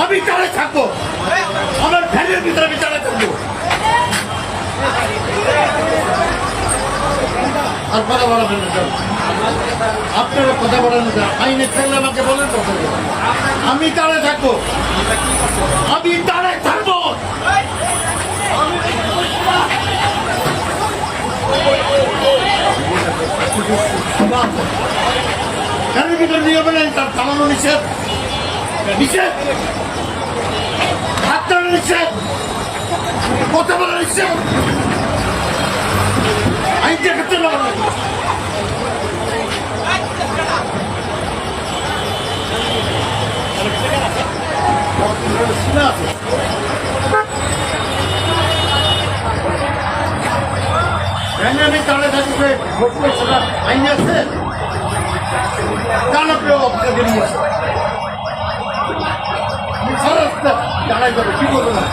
আমি চালে থাকবো, আমার ভ্যানের ভিতরে আমি চালে থাকবো। আর কথা বলাবেন না, আপনারা কথা বলেন না। আইনে ফেললে আমাকে বলেন কথা বলেন। আমি চালে থাকবো, আমি চালে থাকবো। ভ্যানের ভিতরে নিয়ে যাবেন, তার চালানো নিষেধ, নিষেধ, হাত চালানো নিষেধ, কথা বলা নিষেধ, আইন দেখাতে পারবো। আমি তাহলে থাকবে আইন আছে, জানাপ্রিয় আপনাকে নিয়ে জানাই যাবে, কি বলবো না।